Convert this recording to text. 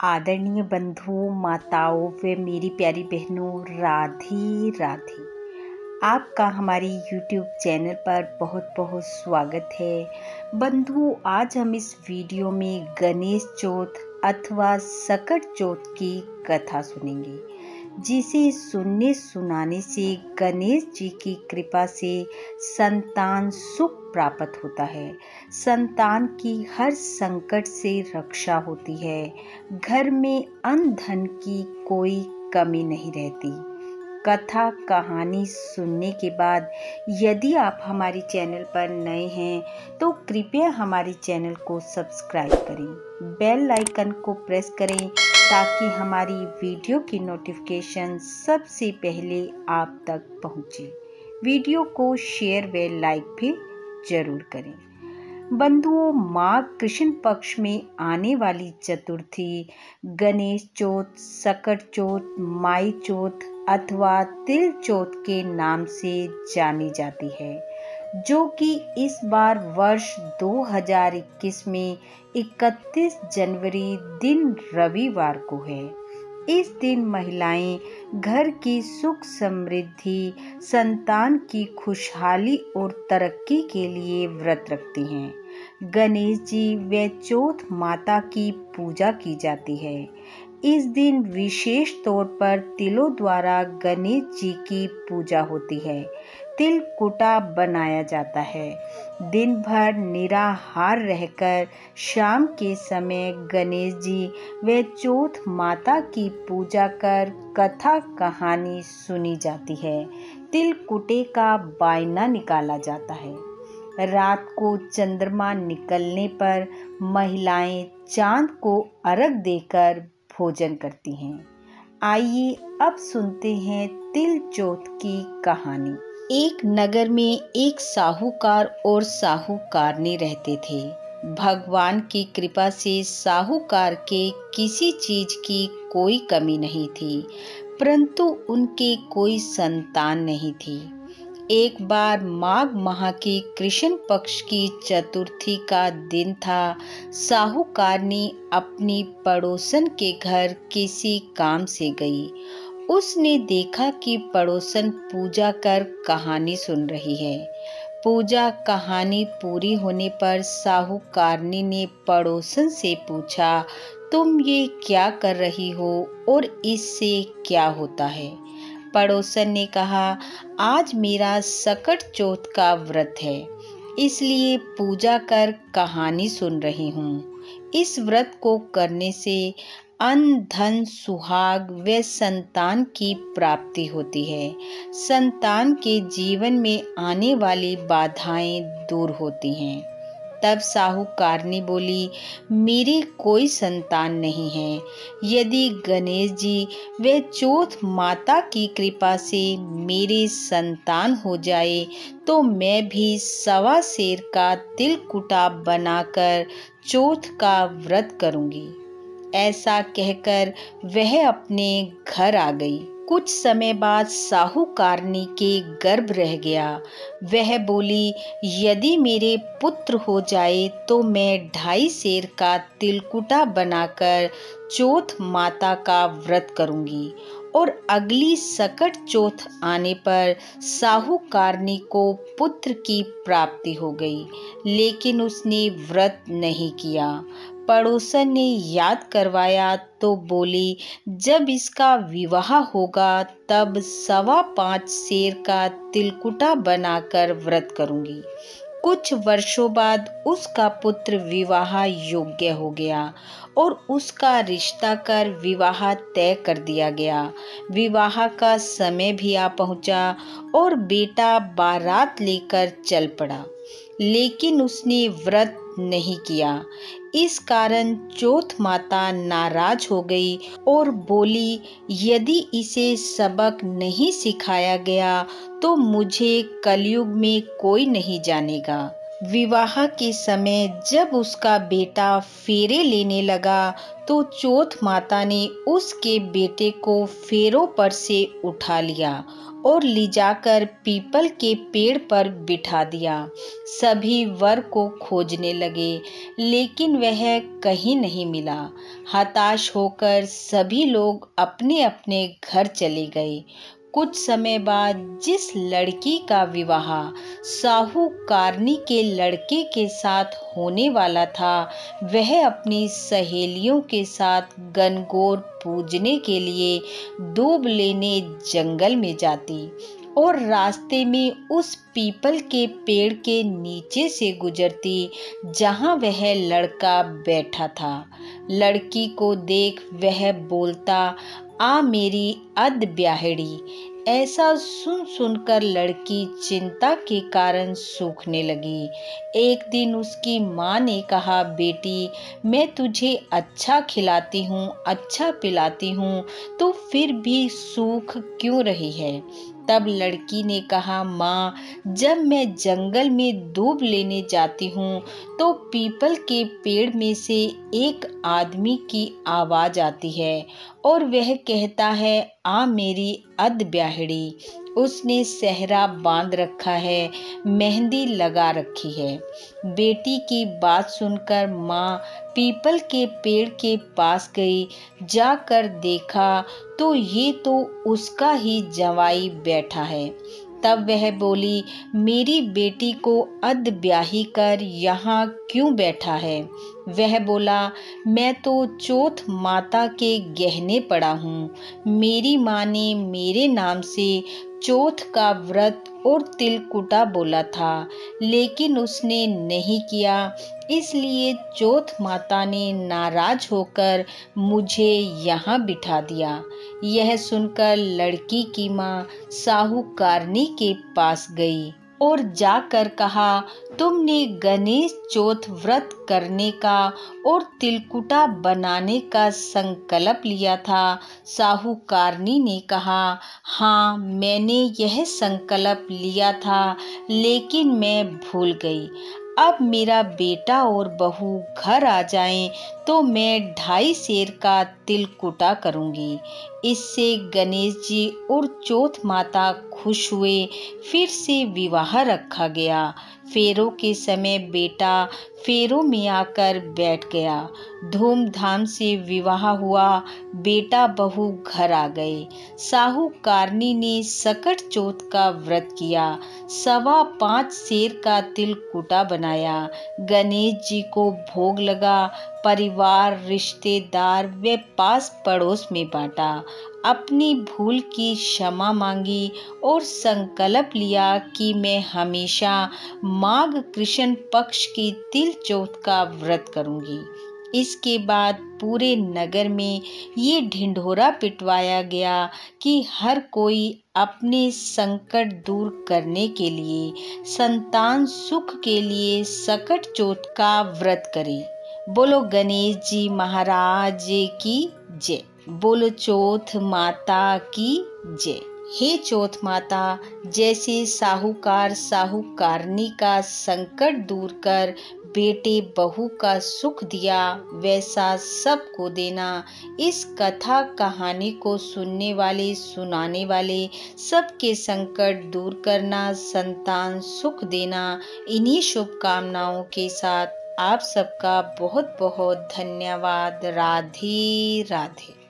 आदरणीय बंधु माताओं व मेरी प्यारी बहनों, राधे राधे। आपका हमारी YouTube चैनल पर बहुत बहुत स्वागत है। बंधु, आज हम इस वीडियो में गणेश चौथ अथवा सकट चौथ की कथा सुनेंगे, जिसे सुनने सुनाने से गणेश जी की कृपा से संतान सुख प्राप्त होता है। संतान की हर संकट से रक्षा होती है। घर में अन्न धन की कोई कमी नहीं रहती। कथा कहानी सुनने के बाद यदि आप हमारे चैनल पर नए हैं तो कृपया हमारे चैनल को सब्सक्राइब करें, बेल आइकन को प्रेस करें ताकि हमारी वीडियो की नोटिफिकेशन सबसे पहले आप तक पहुंचे। वीडियो को शेयर व लाइक भी जरूर करें। बंधुओं, माघ कृष्ण पक्ष में आने वाली चतुर्थी गणेश चौथ, सकट चौथ, माई चौथ अथवा तिल चौथ के नाम से जानी जाती है, जो कि इस बार वर्ष 2021 में 31 जनवरी दिन रविवार को है। इस दिन महिलाएं घर की सुख समृद्धि, संतान की खुशहाली और तरक्की के लिए व्रत रखती हैं। गणेश जी व चौथ माता की पूजा की जाती है। इस दिन विशेष तौर पर तिलों द्वारा गणेश जी की पूजा होती है। तिल कुटा बनाया जाता है। दिन भर निराहार रहकर शाम के समय गणेश जी व चौथ माता की पूजा कर कथा कहानी सुनी जाती है। तिल कुटे का बायना निकाला जाता है। रात को चंद्रमा निकलने पर महिलाएं चांद को अर्घ देकर भोजन करती हैं। आइए अब सुनते हैं तिल चौथ की कहानी। एक नगर में एक साहूकार और साहूकारनी रहते थे। भगवान की कृपा से साहूकार के किसी चीज की कोई कमी नहीं थी, परंतु उनके कोई संतान नहीं थी। एक बार माघ माह की कृष्ण पक्ष की चतुर्थी का दिन था। साहूकारनी अपनी पड़ोसन के घर किसी काम से गई। उसने देखा कि पड़ोसन पूजा कर कहानी सुन रही है। पूजा कहानी पूरी होने पर साहूकारनी ने पड़ोसन से पूछा, तुम ये क्या कर रही हो और इससे क्या होता है? पड़ोसन ने कहा, आज मेरा सकट चौथ का व्रत है, इसलिए पूजा कर कहानी सुन रही हूँ। इस व्रत को करने से अन्न धन सुहाग व संतान की प्राप्ति होती है। संतान के जीवन में आने वाली बाधाएं दूर होती हैं। तब साहूकारनी बोली, मेरी कोई संतान नहीं है। यदि गणेश जी व चौथ माता की कृपा से मेरे संतान हो जाए तो मैं भी 1.25 सेर का तिल कुटा बनाकर चौथ का व्रत करूंगी। ऐसा कहकर वह अपने घर आ गई। कुछ समय बाद साहूकारनी के गर्भ रह गया। वह बोली, यदि मेरे पुत्र हो जाए तो मैं 2.5 सेर का तिलकुटा बनाकर चौथ माता का व्रत करूंगी। और अगली सकट चौथ आने पर साहूकारनी को पुत्र की प्राप्ति हो गई, लेकिन उसने व्रत नहीं किया। पड़ोसन ने याद करवाया तो बोली, जब इसका विवाह होगा तब 5.25 सेर का तिलकुटा बनाकर व्रत करूंगी। कुछ वर्षों बाद उसका पुत्र विवाह योग्य हो गया और उसका रिश्ता कर विवाह तय कर दिया गया। विवाह का समय भी आ पहुंचा और बेटा बारात लेकर चल पड़ा, लेकिन उसने व्रत नहीं किया। इस कारण चौथ माता नाराज हो गई और बोली, यदि इसे सबक नहीं सिखाया गया तो मुझे कलयुग में कोई नहीं जानेगा। विवाह के समय जब उसका बेटा फेरे लेने लगा तो चौथ माता ने उसके बेटे को फेरों पर से उठा लिया और ले जाकर पीपल के पेड़ पर बिठा दिया। सभी वर को खोजने लगे, लेकिन वह कहीं नहीं मिला। हताश होकर सभी लोग अपने अपने घर चले गए। कुछ समय बाद जिस लड़की का विवाह साहूकारनी के लड़के के साथ होने वाला था, वह अपनी सहेलियों के साथ गणगौर पूजने के लिए दूब लेने जंगल में जाती और रास्ते में उस पीपल के पेड़ के नीचे से गुजरती जहां वह लड़का बैठा था। लड़की को देख वह बोलता, आ मेरी अध ब्याहड़ी। ऐसा सुन सुनकर लड़की चिंता के कारण सूखने लगी। एक दिन उसकी माँ ने कहा, बेटी, मैं तुझे अच्छा खिलाती हूँ, अच्छा पिलाती हूँ, तो फिर भी सूख क्यों रही है? तब लड़की ने कहा, माँ, जब मैं जंगल में दूब लेने जाती हूँ तो पीपल के पेड़ में से एक आदमी की आवाज आती है और वह कहता है, आ मेरी अध ब्याहड़ी। उसने सेहरा बांध रखा है, मेहंदी लगा रखी है। बेटी की बात सुनकर माँ पीपल के पेड़ के पास गई। जाकर देखा तो ये तो उसका ही जवाई बैठा है। तब वह बोली, मेरी बेटी को अध ब्याही कर यहाँ क्यों बैठा है? वह बोला, मैं तो चौथ माता के गहने पड़ा हूँ। मेरी माँ ने मेरे नाम से चौथ का व्रत और तिलकुटा बोला था, लेकिन उसने नहीं किया। इसलिए चौथ माता ने नाराज होकर मुझे यहाँ बिठा दिया। यह सुनकर लड़की की माँ साहूकारनी के पास गई और जाकर कहा, तुमने गणेश चौथ व्रत करने का और तिलकुटा बनाने का संकल्प लिया था। साहूकारनी ने कहा, हाँ, मैंने यह संकल्प लिया था, लेकिन मैं भूल गई। अब मेरा बेटा और बहू घर आ जाएं तो मैं 2.5 सेर का तिलकुटा करूंगी। इससे गणेश जी और चौथ माता खुश हुए। फिर से विवाह रखा गया। फेरों के समय बेटा फेरों में आकर बैठ गया। धूमधाम से विवाह हुआ। बेटा बहू घर आ गए। साहूकारनी ने सकट चौथ का व्रत किया। 5.25 सेर का तिलकुटा बनाया। गणेश जी को भोग लगा। परिवार, रिश्तेदार व पास पड़ोस में बांटा। अपनी भूल की क्षमा मांगी और संकल्प लिया कि मैं हमेशा माघ कृष्ण पक्ष की तिल चौथ का व्रत करूंगी। इसके बाद पूरे नगर में ये ढिंढोरा पिटवाया गया कि हर कोई अपने संकट दूर करने के लिए, संतान सुख के लिए सकट चौथ का व्रत करे। बोलो गणेश जी महाराज की जय। बोलो चौथ माता की जय। हे चौथ माता, जैसे साहूकार साहूकारनी का संकट दूर कर बेटे बहू का सुख दिया, वैसा सबको देना। इस कथा कहानी को सुनने वाले, सुनाने वाले सबके संकट दूर करना, संतान सुख देना। इन्हीं शुभकामनाओं के साथ आप सबका बहुत बहुत धन्यवाद। राधे राधे।